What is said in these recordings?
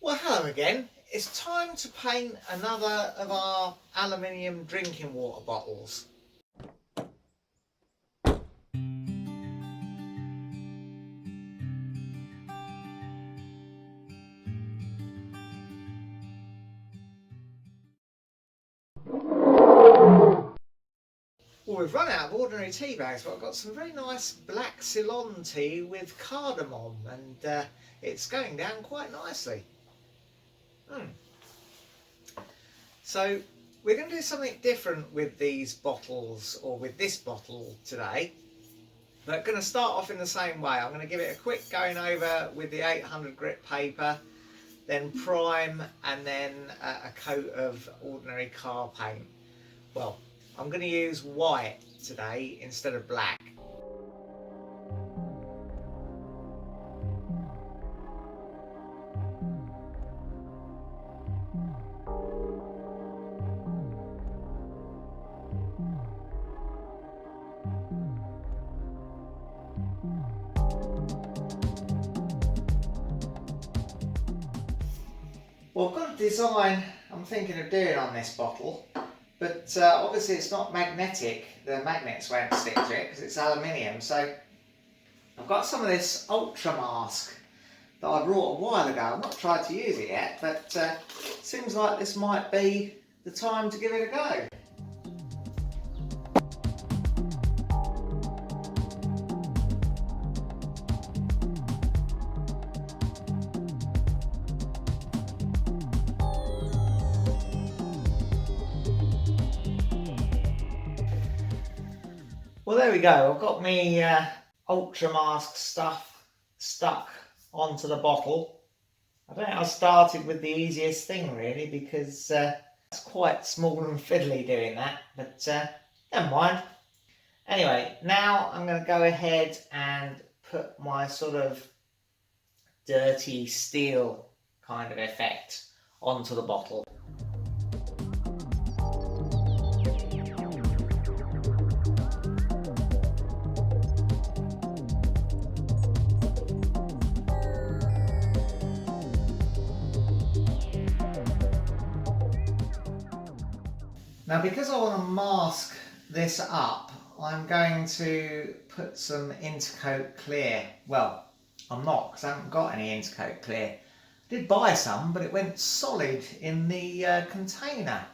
Well, hello again. It's time to paint another of our aluminium drinking water bottles. Well, we've run out of ordinary tea bags, but I've got some very nice black Ceylon tea with cardamom, and it's going down quite nicely. So we're going to do something different with these bottles, or with this bottle today. But going to start off in the same way. I'm going to give it a quick going over with the 800 grit paper, then prime, and then a coat of ordinary car paint. Well, I'm going to use white today instead of black. Well, I've got a design I'm thinking of doing on this bottle, but obviously it's not magnetic. The magnets won't stick to it because it's aluminium. So I've got some of this ultra mask that I brought a while ago. I've not tried to use it yet, but seems like this might be the time to give it a go. Well, there we go. I've got me ultra mask stuff stuck onto the bottle. I think I started with the easiest thing really, because it's quite small and fiddly doing that, but never mind. Anyway, now I'm going to go ahead and put my sort of dirty steel kind of effect onto the bottle. Now, because I want to mask this up, I'm going to put some Intercoat Clear. Well, I'm not, because I haven't got any Intercoat Clear. I did buy some, but it went solid in the container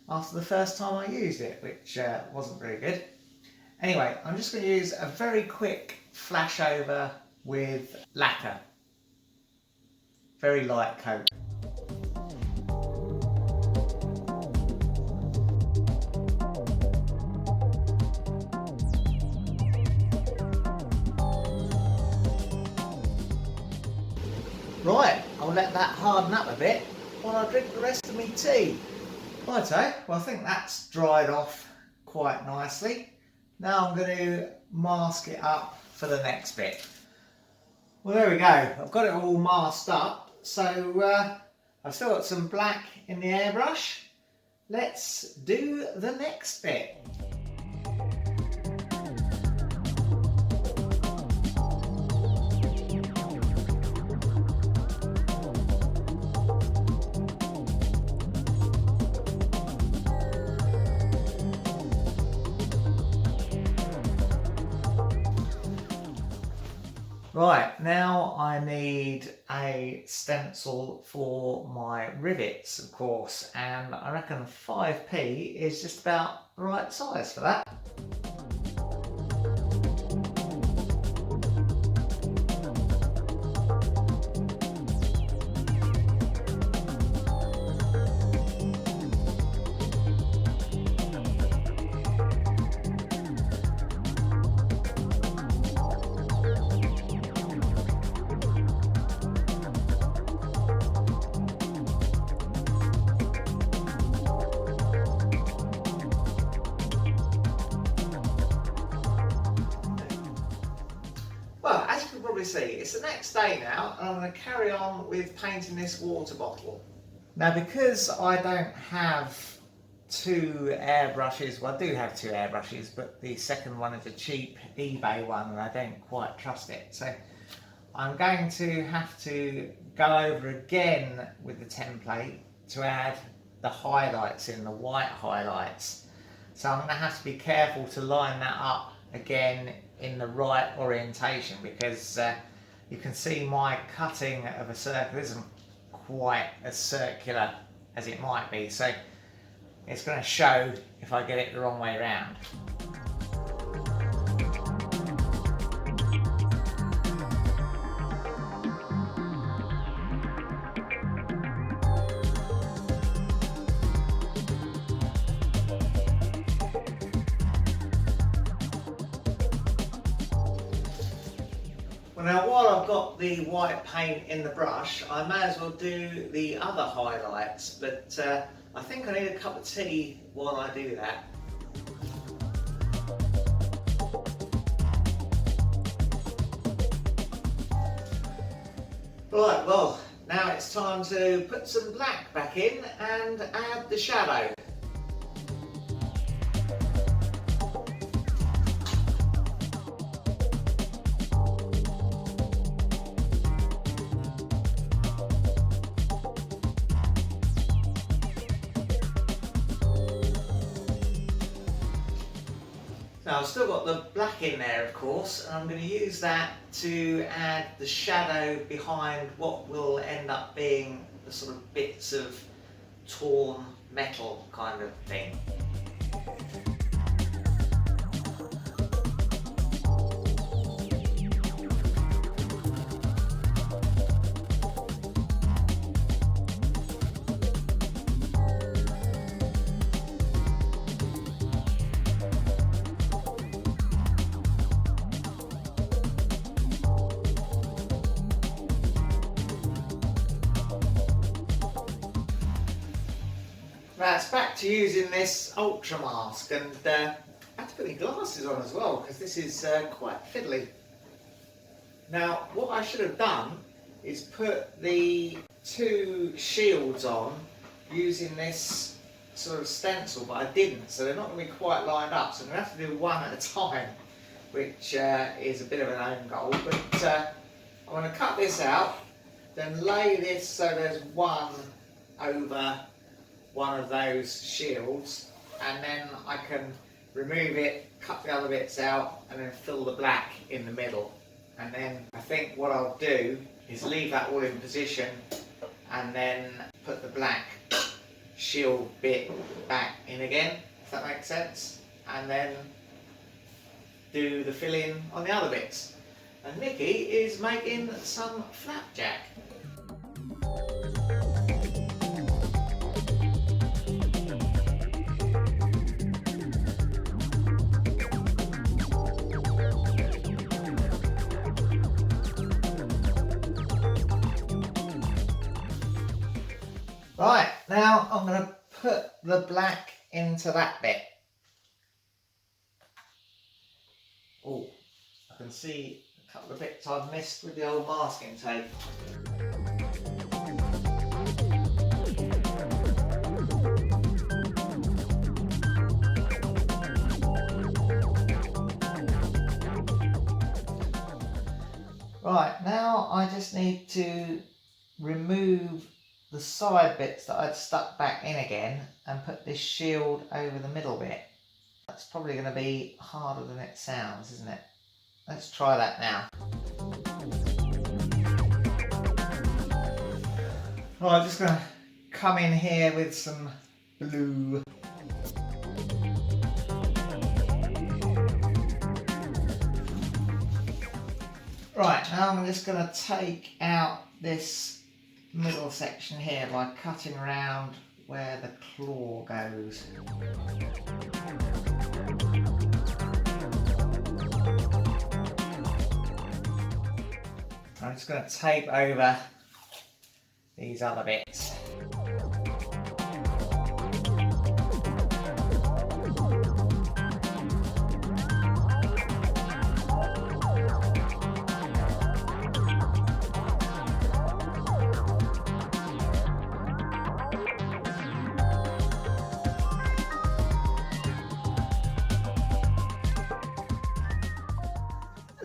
after the first time I used it, which wasn't very good. Anyway, I'm just going to use a very quick flash over with lacquer. Very light coat. Right, I'll let that harden up a bit while I drink the rest of my tea. Righto, well I think that's dried off quite nicely. Now I'm going to mask it up for the next bit. Well, there we go, I've got it all masked up, so I've still got some black in the airbrush. Let's do the next bit. Right, now I need a stencil for my rivets, of course, and I reckon 5p is just about the right size for that. Well, as you can probably see, it's the next day now, and I'm going to carry on with painting this water bottle. Now, because I don't have two airbrushes, well I do have two airbrushes, but the second one is a cheap eBay one and I don't quite trust it. So I'm going to have to go over again with the template to add the highlights in, the white highlights. So I'm going to have to be careful to line that up again in the right orientation, because you can see my cutting of a circle isn't quite as circular as it might be, so it's going to show if I get it the wrong way around. Well, now while I've got the white paint in the brush, I may as well do the other highlights, but I think I need a cup of tea while I do that. Right, well, now it's time to put some black back in and add the shadow. Now I've still got the black in there, of course, and I'm going to use that to add the shadow behind what will end up being the sort of bits of torn metal kind of thing. Now it's back to using this ultra mask, and I have to put my glasses on as well because this is quite fiddly. Now what I should have done is put the two shields on using this sort of stencil, but I didn't, so they're not going to be quite lined up, so I'm going to have to do one at a time, which is a bit of an own goal. But I'm going to cut this out, then lay this so there's one over one of those shields, and then I can remove it, cut the other bits out, and then fill the black in the middle. And then I think what I'll do is leave that all in position and then put the black shield bit back in again, if that makes sense, and then do the filling on the other bits. And Nikki is making some flapjack. Right, now I'm going to put the black into that bit. Oh, I can see a couple of bits I've missed with the old masking tape. Right, now I just need to remove the side bits that I'd stuck back in again and put this shield over the middle bit. That's probably going to be harder than it sounds, isn't it? Let's try that now. Right, I'm just going to come in here with some blue. Right, now I'm just going to take out this middle section here by cutting around where the claw goes. I'm just going to tape over these other bits.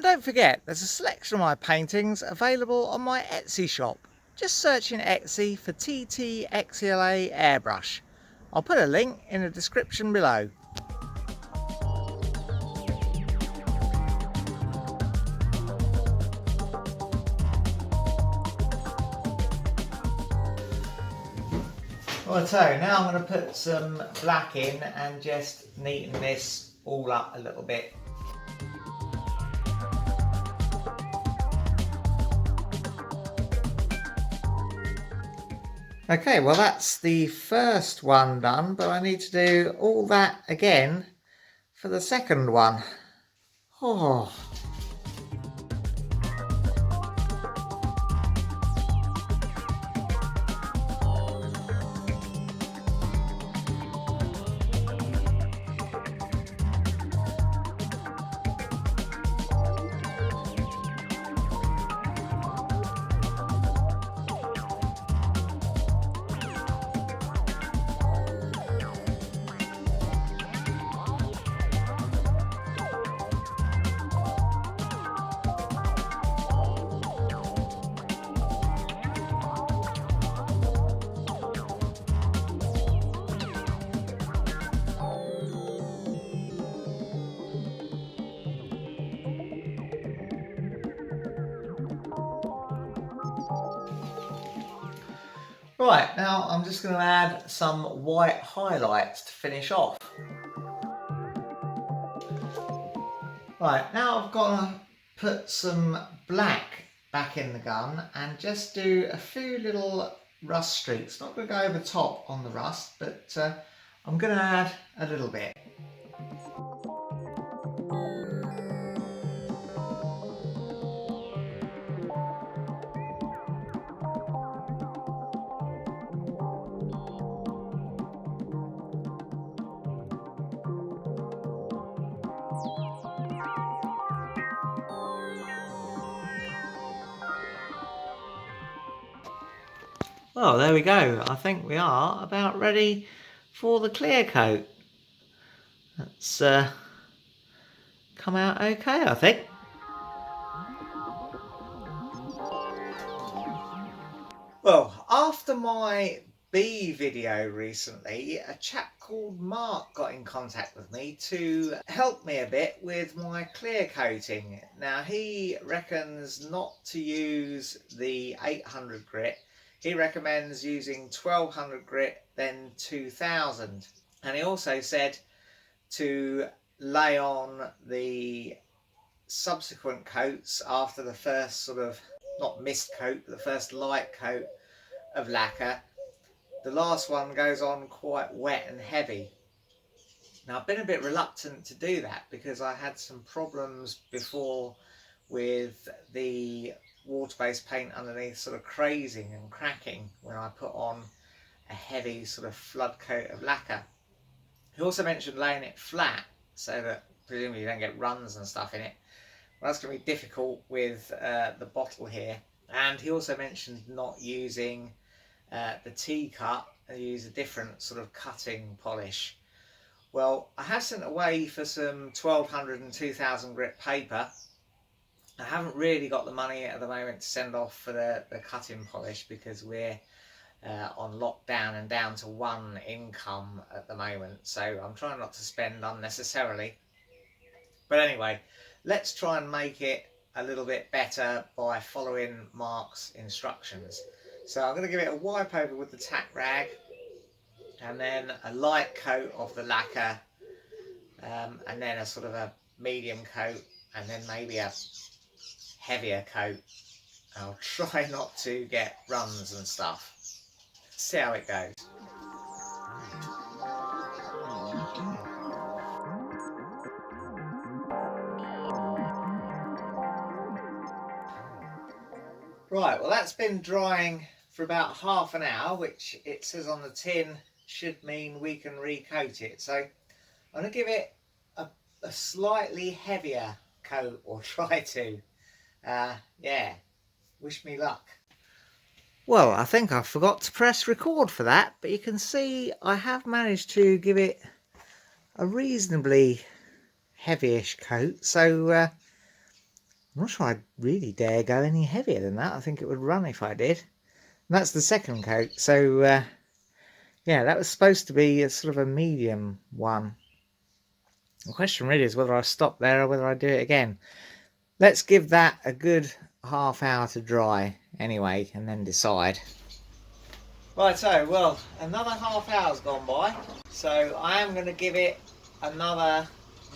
don't forget, there's a selection of my paintings available on my Etsy shop. Just search in Etsy for Ttxela airbrush. I'll put a link in the description below. Righto, now I'm going to put some black in and just neaten this all up a little bit. Okay, well that's the first one done, but I need to do all that again for the second one. Oh. Right, now I'm just going to add some white highlights to finish off. Right, now I've got to put some black back in the gun and just do a few little rust streaks. Not going to go over top on the rust, but I'm going to add a little bit. Well, there we go. I think we are about ready for the clear coat. That's come out okay, I think. Well, after my bee video recently, a chap called Mark got in contact with me to help me a bit with my clear coating. Now, he reckons not to use the 800 grit. He recommends using 1200 grit, then 2000. And he also said to lay on the subsequent coats after the first sort of, not mist coat, but the first light coat of lacquer. The last one goes on quite wet and heavy. Now, I've been a bit reluctant to do that because I had some problems before with the water-based paint underneath sort of crazing and cracking when I put on a heavy sort of flood coat of lacquer. He also mentioned laying it flat so that presumably you don't get runs and stuff in it. Well, that's going to be difficult with the bottle here. And he also mentioned not using the T-cut and use a different sort of cutting polish. Well, I have sent away for some 1200 and 2000 grit paper. I haven't really got the money at the moment to send off for the cutting polish because we're on lockdown and down to one income at the moment. So I'm trying not to spend unnecessarily. But anyway, let's try and make it a little bit better by following Mark's instructions. So I'm going to give it a wipe over with the tack rag and then a light coat of the lacquer and then a sort of a medium coat and then maybe a heavier coat. I'll try not to get runs and stuff. See how it goes. Right, well that's been drying for about half an hour, which it says on the tin should mean we can recoat it. So I'm going to give it a slightly heavier coat, or try to. Yeah, wish me luck. Well, I think I forgot to press record for that, but you can see I have managed to give it a reasonably heavyish coat. So I'm not sure I'd really dare go any heavier than that. I think it would run if I did. And that's the second coat. So, yeah, that was supposed to be a sort of a medium one. The question really is whether I stop there or whether I do it again. Let's give that a good half hour to dry anyway, and then decide. Right, so, well, another half hour's gone by. So I am going to give it another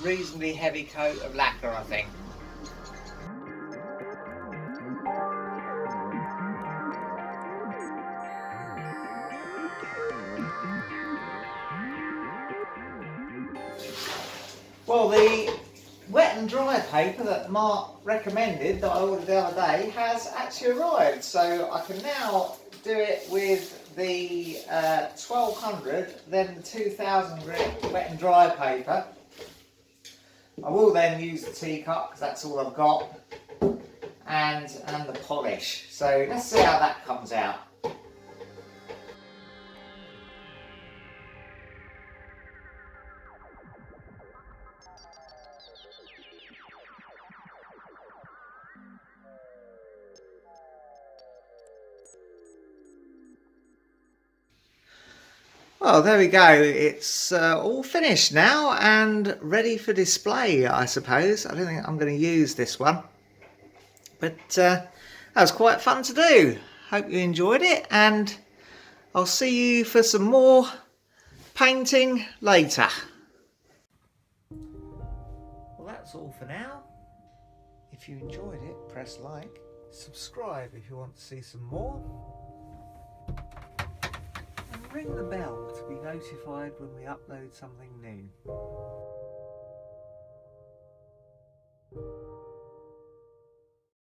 reasonably heavy coat of lacquer, I think. Well, the wet and dry paper that Mark recommended that I ordered the other day has actually arrived. So I can now do it with the 1200, then the 2000 grit wet and dry paper. I will then use the teacup because that's all I've got, and the polish. So let's see how that comes out. Well, there we go. It's all finished now and ready for display, I suppose. I don't think I'm going to use this one. But that was quite fun to do. Hope you enjoyed it, and I'll see you for some more painting later. Well, that's all for now. If you enjoyed it, press like. Subscribe if you want to see some more. And ring the bell to be notified when we upload something new.